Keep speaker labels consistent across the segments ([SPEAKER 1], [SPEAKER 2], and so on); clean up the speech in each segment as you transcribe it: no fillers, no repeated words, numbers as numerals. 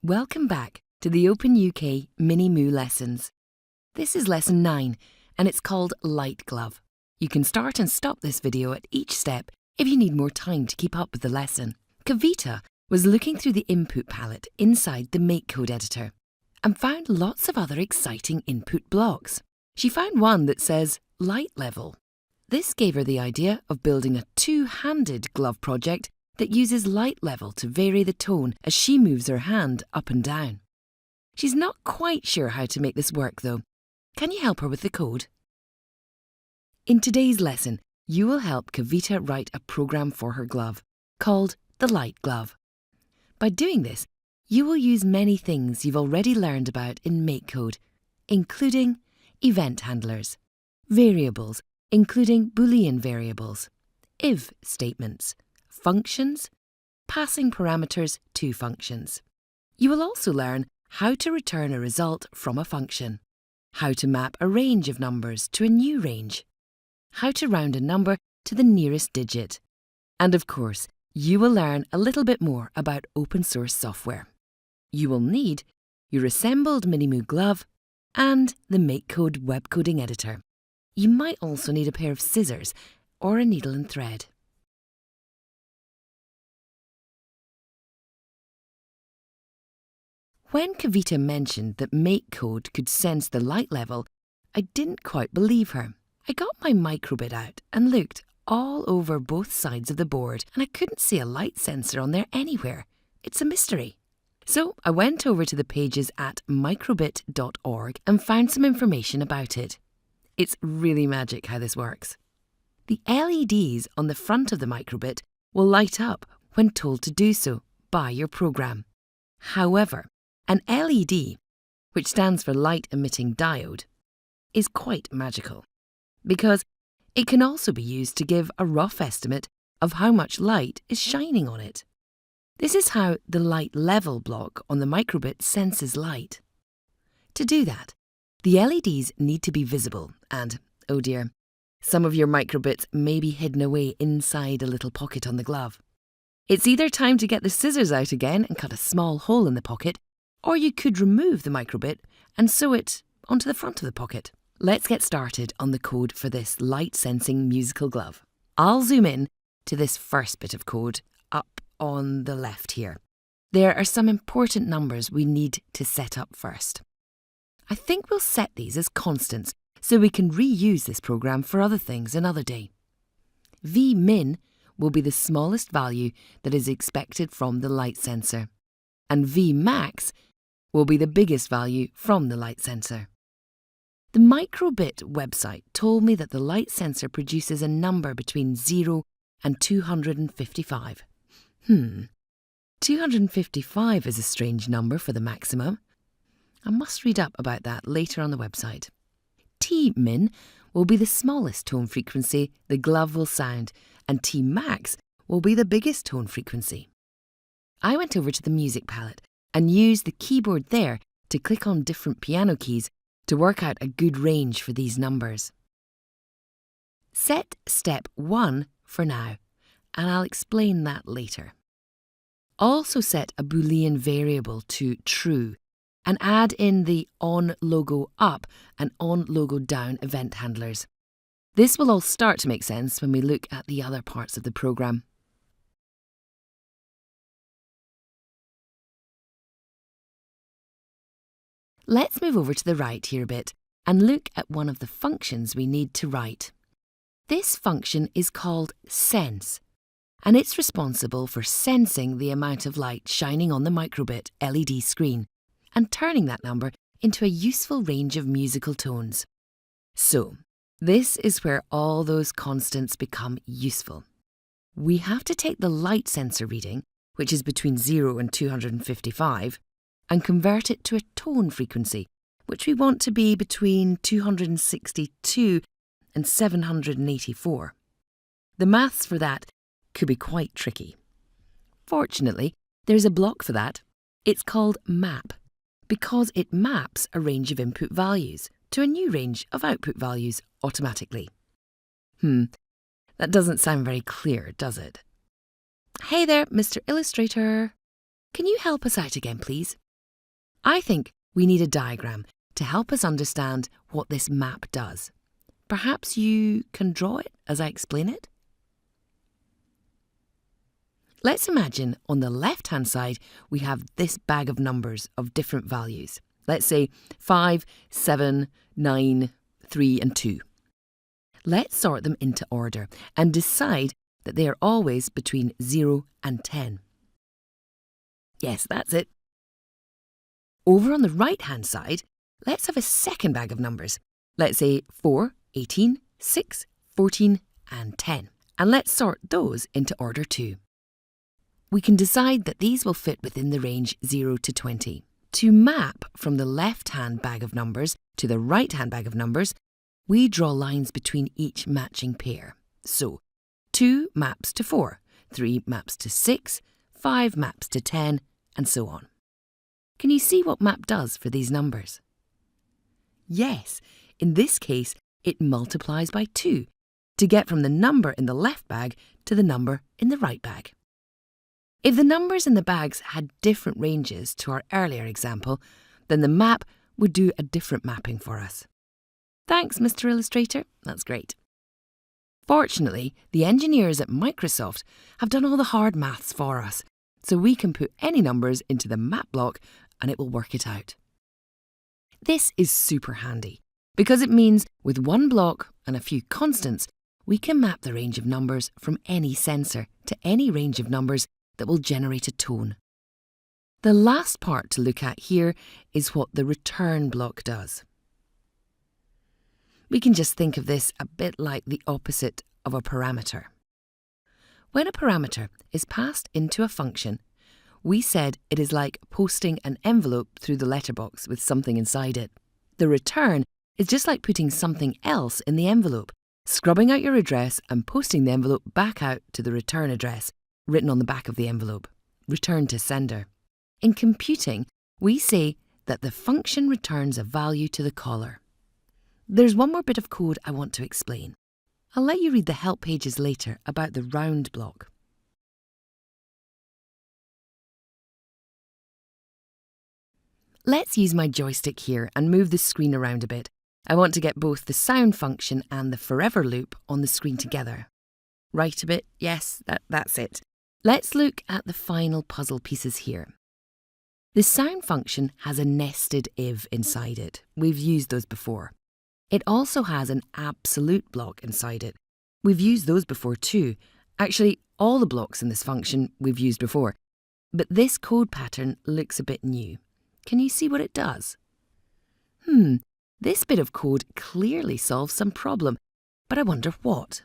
[SPEAKER 1] Welcome back to the OpenUK Mini-Moo lessons. This is lesson 9 and it's called Light Glove. You can start and stop this video at each step if you need more time to keep up with the lesson. Kavita was looking through the input palette inside the MakeCode editor and found lots of other exciting input blocks. She found one that says Light Level. This gave her the idea of building a two-handed glove project that uses light level to vary the tone as she moves her hand up and down. She's not quite sure how to make this work though. Can you help her with the code? In today's lesson, you will help Kavita write a program for her glove called the Light Glove. By doing this, you will use many things you've already learned about in MakeCode, including event handlers, variables, including Boolean variables, if statements, functions, passing parameters to functions. You will also learn how to return a result from a function, how to map a range of numbers to a new range, how to round a number to the nearest digit, and of course, you will learn a little bit more about open source software. You will need your assembled Mini-Moo glove and the MakeCode web coding editor. You might also need a pair of scissors or a needle and thread. When Kavita mentioned that MakeCode could sense the light level, I didn't quite believe her. I got my microbit out and looked all over both sides of the board and I couldn't see a light sensor on there anywhere. It's a mystery. So I went over to the pages at microbit.org and found some information about it. It's really magic how this works. The LEDs on the front of the microbit will light up when told to do so by your program. However, an LED, which stands for light emitting diode, is quite magical because it can also be used to give a rough estimate of how much light is shining on it. This is how the light level block on the microbit senses light. To do that, the LEDs need to be visible and, oh dear, some of your microbits may be hidden away inside a little pocket on the glove. It's either time to get the scissors out again and cut a small hole in the pocket, or you could remove the microbit and sew it onto the front of the pocket. Let's get started on the code for this light-sensing musical glove. I'll zoom in to this first bit of code up on the left here. There are some important numbers we need to set up first. I think we'll set these as constants so we can reuse this program for other things another day. Vmin will be the smallest value that is expected from the light sensor, and Vmax will be the biggest value from the light sensor. The microbit website told me that the light sensor produces a number between 0 and 255. 255 is a strange number for the maximum. I must read up about that later on the website. Tmin will be the smallest tone frequency the glove will sound, and Tmax will be the biggest tone frequency. I went over to the music palette and used the keyboard there to click on different piano keys to work out a good range for these numbers. Set step 1 for now, and I'll explain that later. Also set a Boolean variable to true and add in the on logo up and on logo down event handlers. This will all start to make sense when we look at the other parts of the program. Let's move over to the right here a bit and look at one of the functions we need to write. This function is called sense, and it's responsible for sensing the amount of light shining on the microbit LED screen and turning that number into a useful range of musical tones. So, this is where all those constants become useful. We have to take the light sensor reading, which is between 0 and 255, and convert it to a tone frequency, which we want to be between 262 and 784. The maths for that could be quite tricky. Fortunately, there's a block for that. It's called map, because it maps a range of input values to a new range of output values automatically. That doesn't sound very clear, does it? Hey there, Mr. Illustrator. Can you help us out again, please? I think we need a diagram to help us understand what this map does. Perhaps you can draw it as I explain it? Let's imagine on the left-hand side we have this bag of numbers of different values. Let's say 5, 7, 9, 3 and 2. Let's sort them into order and decide that they are always between 0 and 10. Yes, that's it. Over on the right-hand side, let's have a second bag of numbers. Let's say 4, 18, 6, 14 and 10. And let's sort those into order too. We can decide that these will fit within the range 0 to 20. To map from the left-hand bag of numbers to the right-hand bag of numbers, we draw lines between each matching pair. So, 2 maps to 4, 3 maps to 6, 5 maps to 10, and so on. Can you see what map does for these numbers? Yes, in this case, it multiplies by 2 to get from the number in the left bag to the number in the right bag. If the numbers in the bags had different ranges to our earlier example, then the map would do a different mapping for us. Thanks, Mr. Illustrator. That's great. Fortunately, the engineers at Microsoft have done all the hard maths for us, so we can put any numbers into the map block and it will work it out. This is super handy because it means with one block and a few constants, we can map the range of numbers from any sensor to any range of numbers that will generate a tone. The last part to look at here is what the return block does. We can just think of this a bit like the opposite of a parameter. When a parameter is passed into a function, we said it is like posting an envelope through the letterbox with something inside it. The return is just like putting something else in the envelope, scrubbing out your address and posting the envelope back out to the return address, written on the back of the envelope, return to sender. In computing, we say that the function returns a value to the caller. There's one more bit of code I want to explain. I'll let you read the help pages later about the round block. Let's use my joystick here and move the screen around a bit. I want to get both the sound function and the forever loop on the screen together. Right a bit, yes, that's it. Let's look at the final puzzle pieces here. The sound function has a nested if inside it. We've used those before. It also has an absolute block inside it. We've used those before too. Actually, all the blocks in this function we've used before. But this code pattern looks a bit new. Can you see what it does? This bit of code clearly solves some problem, but I wonder what.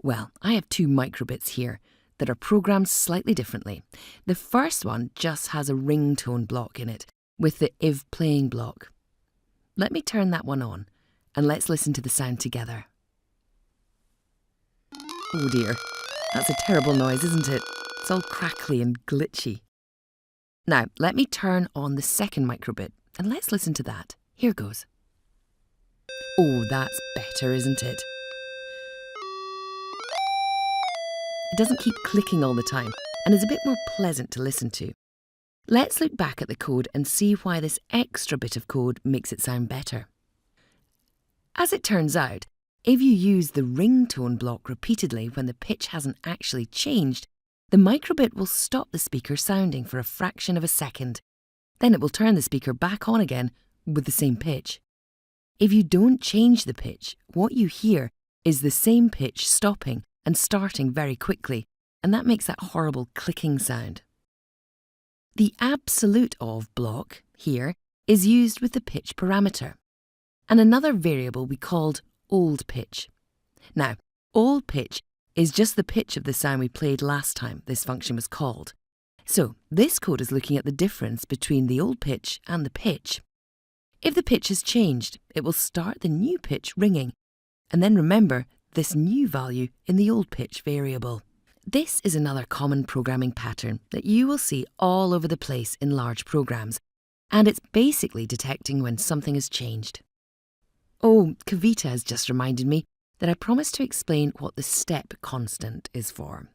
[SPEAKER 1] Well, I have 2 microbits here that are programmed slightly differently. The first one just has a ringtone block in it with the if playing block. Let me turn that one on and let's listen to the sound together. Oh dear, that's a terrible noise, isn't it? It's all crackly and glitchy. Now, let me turn on the second microbit and let's listen to that. Here goes. Oh, that's better, isn't it? It doesn't keep clicking all the time and is a bit more pleasant to listen to. Let's look back at the code and see why this extra bit of code makes it sound better. As it turns out, if you use the ringtone block repeatedly when the pitch hasn't actually changed, the microbit will stop the speaker sounding for a fraction of a second. Then it will turn the speaker back on again with the same pitch. If you don't change the pitch, what you hear is the same pitch stopping and starting very quickly, and that makes that horrible clicking sound. The absolute of block here is used with the pitch parameter, and another variable we called old pitch. Now, old pitch is just the pitch of the sound we played last time this function was called. So this code is looking at the difference between the old pitch and the pitch. If the pitch has changed, it will start the new pitch ringing, and then remember this new value in the old pitch variable. This is another common programming pattern that you will see all over the place in large programs, and it's basically detecting when something has changed. Oh, Kavita has just reminded me that I promised to explain what the step constant is for.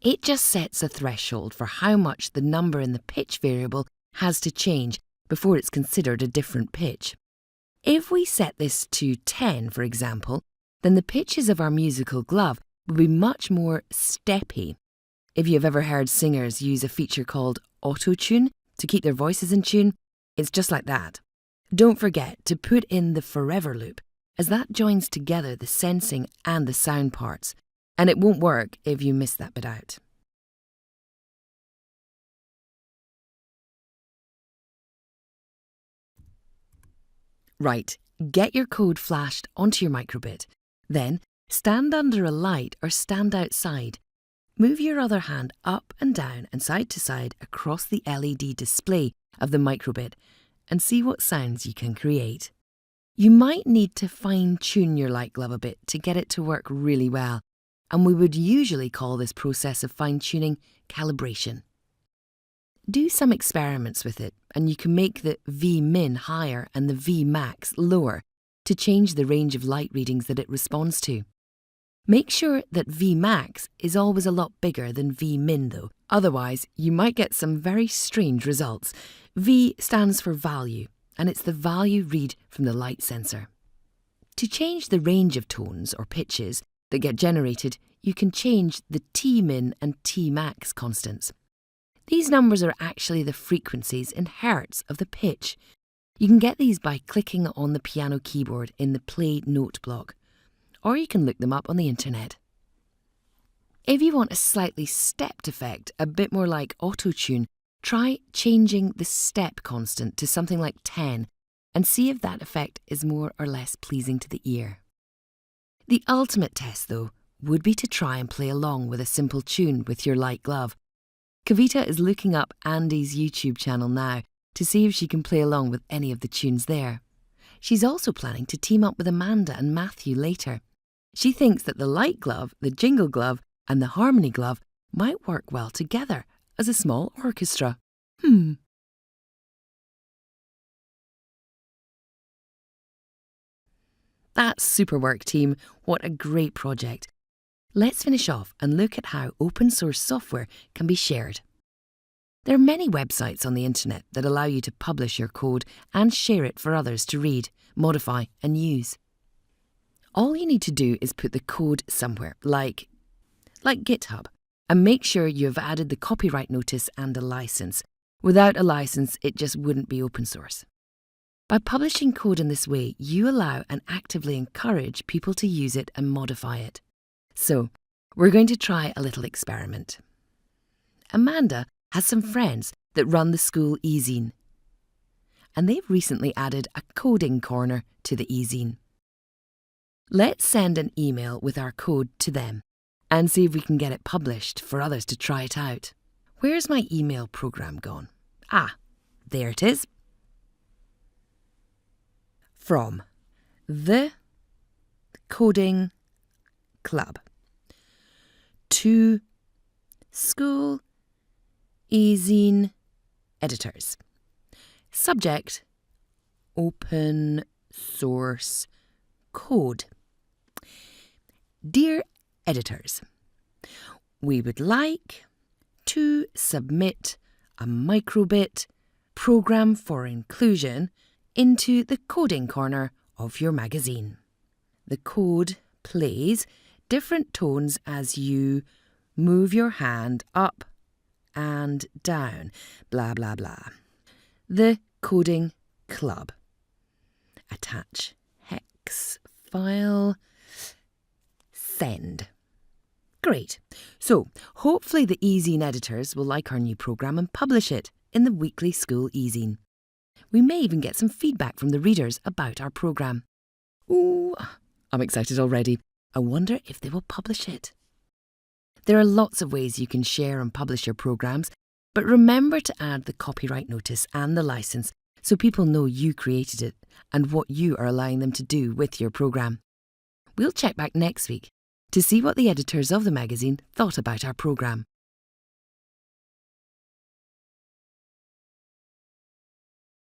[SPEAKER 1] It just sets a threshold for how much the number in the pitch variable has to change before it's considered a different pitch. If we set this to 10, for example, then the pitches of our musical glove will be much more steppy. If you've ever heard singers use a feature called auto-tune to keep their voices in tune, it's just like that. Don't forget to put in the forever loop, as that joins together the sensing and the sound parts, and it won't work if you miss that bit out. Right, get your code flashed onto your microbit. Then, stand under a light or stand outside. Move your other hand up and down and side to side across the LED display of the microbit and see what sounds you can create. You might need to fine-tune your light glove a bit to get it to work really well, and we would usually call this process of fine-tuning calibration. Do some experiments with it, and you can make the V-min higher and the V-max lower to change the range of light readings that it responds to. Make sure that V-max is always a lot bigger than V-min though, otherwise you might get some very strange results. V stands for value, and it's the value read from the light sensor. To change the range of tones or pitches that get generated, you can change the T-min and T-max constants. These numbers are actually the frequencies in hertz of the pitch. You can get these by clicking on the piano keyboard in the play note block, or you can look them up on the internet. If you want a slightly stepped effect, a bit more like auto-tune, try changing the step constant to something like 10 and see if that effect is more or less pleasing to the ear. The ultimate test, though, would be to try and play along with a simple tune with your light glove. Kavita is looking up Andy's YouTube channel now to see if she can play along with any of the tunes there. She's also planning to team up with Amanda and Matthew later. She thinks that the light glove, the jingle glove, and the harmony glove might work well together as a small orchestra. That's super work, team. What a great project. Let's finish off and look at how open source software can be shared. There are many websites on the internet that allow you to publish your code and share it for others to read, modify and use. All you need to do is put the code somewhere, like GitHub, and make sure you have added the copyright notice and a license. Without a license, it just wouldn't be open source. By publishing code in this way, you allow and actively encourage people to use it and modify it. So, we're going to try a little experiment. Amanda has some friends that run the school e-zine, and they've recently added a coding corner to the e-zine. Let's send an email with our code to them and see if we can get it published for others to try it out. Where's my email program gone? Ah, there it is. From the Coding Club to School e-zine editors. Subject: Open Source Code. Dear editors, we would like to submit a microbit program for inclusion into the coding corner of your magazine. The code plays different tones as you move your hand up and down, blah blah blah. The Coding Club. Attach hex file. Send. Great. So, hopefully the e-zine editors will like our new program and publish it in the weekly school e-zine. We may even get some feedback from the readers about our program. Ooh, I'm excited already. I wonder if they will publish it. There are lots of ways you can share and publish your programs, but remember to add the copyright notice and the license so people know you created it and what you are allowing them to do with your program. We'll check back next week to see what the editors of the magazine thought about our program.